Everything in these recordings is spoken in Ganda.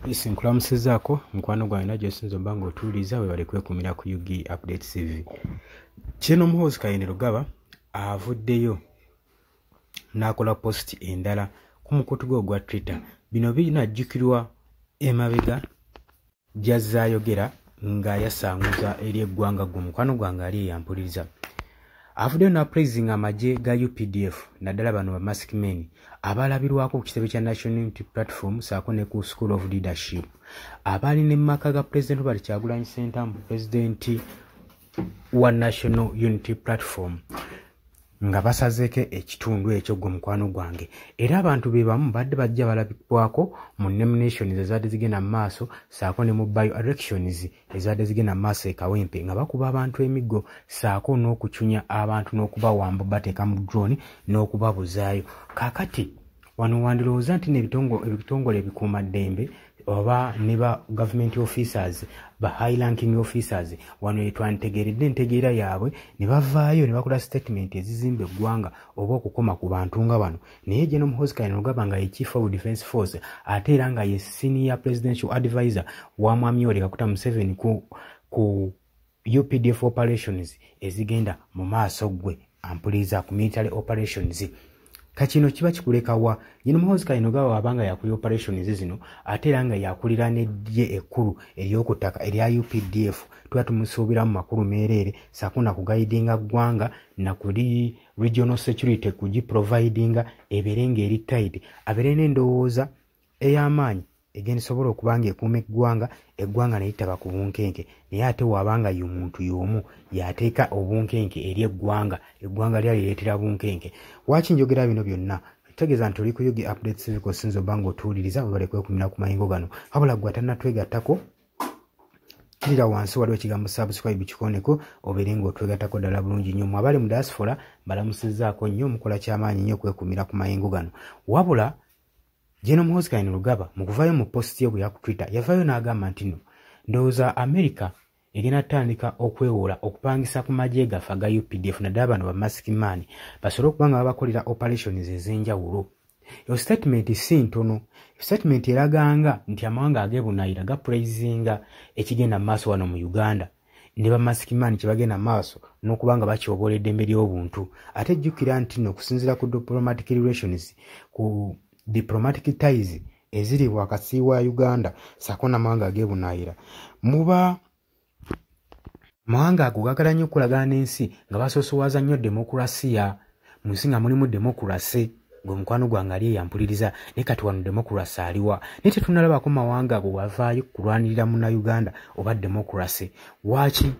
Sinkulamusizaako mukwano gwange najjo sinzo obba ng'otuuliza we bali kwekumira ku UG Updates TV. Kino muhoozi Kayini Lugaba avuddeyo n'akola post endala ku mukutu gwe ogwa Twitter. Bino binajjukirwa emabega gy'azze ayogera nga yasanguza eri eggwanga ggwe mukwano gwange ali eyampuliriza. Avuddeyo n'apraising amagye ga UPDF naddala bano ba mask men abalabirwako ku kitebe kya National Unity Platform saako ne ku School of Leadership abaali ne mmaka ga President Robert Kyagulanyi Ssentamu President wa National Unity Platform nga basazeeko ekitundu ekyo gwe mukwano gwange. Era abantu be bamu badde bajja balabibwako mu nominations ezadde zigenda mu maaso saako ne mu by-elections ezadde zigenda mu maaso e Kawempe nga bakuba abantu emiggo saako n'okucunya abantu n'okubawamba bateeka mu drone n'okubabuzaayo. Kaakati wano wandirowooza nti n'ebitongole ebikuumaddembe oba ne ba government officers ba high ranking officers wano etwantegeredde entegeera yaabwe ne bavaayo ne bakola statement ezizimba eggwanga oba okukoma ku bantu nga bano. Naye Gen. Muhoozi Kayini Lugaba nga ye Chief of Defence Force ate era nga ye Senior Presidential Advisor wa Mwami Yoweri Kaguta Museveni ku UPDF operations ezigenda mu maaso gwe ampuliriza ku military operations. Kachino kiba kikulekawa Gen. Muhoozi Kayini Lugaba wabanga yakuli operations zino ate era nga yakulira n'eddye ekkulu ery'okutaka erya UPDF tuba tumusuubira mu makulu meerere saako na kugaidinga ggwanga na kuli regional security kugiprovidinga ebeere ng'eri tight abeere n'endowooza ey'amaanyi egenda esobola okuba ng'ekuuma eggwanga ne litaba ku bunkenke. Naye ate wabanga y'omuntu y'omu yateeka obunkenke eri eggwanga lyalireetera bunkenke. Waaki njogera bino byonna tegeeza nti oli ku UG Updates TV kosinza obba ng'otuwuliriza we bali kwekumira ku mayingo gano wabula ggwe atannatwegattako kirira wansi waliwo ekigambo subscribe kikoneko obeere ng'otwegattako ddala bulungi nnyo. Mmwe abali mu diaspora mbalamusizzaako nnyo mukola kyamaanyi nnyo kwekumira ku mayingo gano. Wabula Gen. Muhoozi Kayini Lugaba mu kuvaayo mu post ye bwe ya ku Twitter yavaayo n'agamba nti no ndowooza America egenda tandika okwewola okupangisa ku magye gaffe aga UPDF naddala bano ba mask man basobole okuba nga babakolera operations ez'enjawulo. Yo statement si ntono. Statement eraganga nti amawanga ag'ebunaayira gapraisinga ekigenda mu maaso wano mu Uganda ne ba mask man kye bagenda mu maaso n'okuba nga bakyoboola eddembe ly'obuntu. Ate jjukira nti no okusinziira ku diplomatic relations ku diplomatic ties eziri wakati wa Uganda saako n'amawanga ag'ebunaayira muba mawanga ago gagala nnyo okulagana n'ensi nga basoosowaza nnyo demokrasiya mu nsi nga mulimu demokrasi gwe mukwano gwange ali eyampuliriza naye kati wano demokrasi aliwa naye tetunalabako mawanga ago wavaayo kulwanirira munnauganda oba demokrasi. Waaki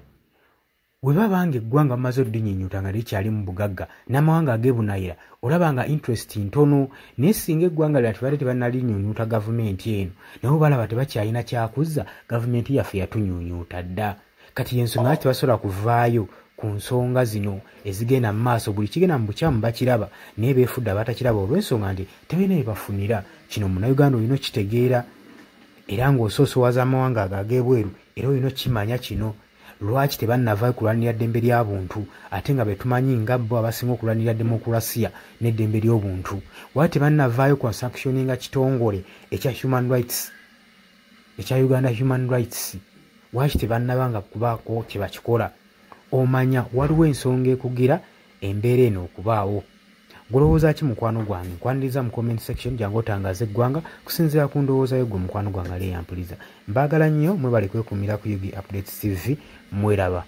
we babanga eggwanga bamaze oddinyinyuuta nga likyali mu bugagga n'amawanga ag'ebunaayira olaba nga interest ntono naye singa eggwanga lyati bali tebannalinyuunyuuta gavumenti eno nabo balaba tebakyalina kyakuzza gavumenti yaffe yatunyuunyuuta dda. Kati y'ensonga lwaki tebasobola kuvaayo ku nsonga zino ezigenda mu maaso buli kigenda mu bukyamu bakiraba naye beefudde abatakiraba olw'ensonga nti tebalina bye bafunira. Kino munnayuganda olina okitegeera era ng'osoosowaza amawanga ago ag'ebweru era olina okimanya kino. Lwaki tebannavaayo kulwanirira ddembe ly'abuntu ate nga betumanyi nga bo abasinga okulwanirira demokrasiya n'eddembe ly'obuntu? Lwaki tebannavaayo ku sanctioninga kitongole ekya human rights ekya Uganda Human Rights? Lwaki tebannabanga kubaako kye bakikola? Omanya waliwo ensonga ekugira embeera eno okubaawo. Golowooza ki mukwano gwange? Nkwaniriza mu comment section jangu otangaaza eggwanga kusinziira ku ndowooza yo gwe mukwano gwange ali eyampuliza. Mbaagala nnyo mwebale kwekumira ku UG Updates TV. Mweraba.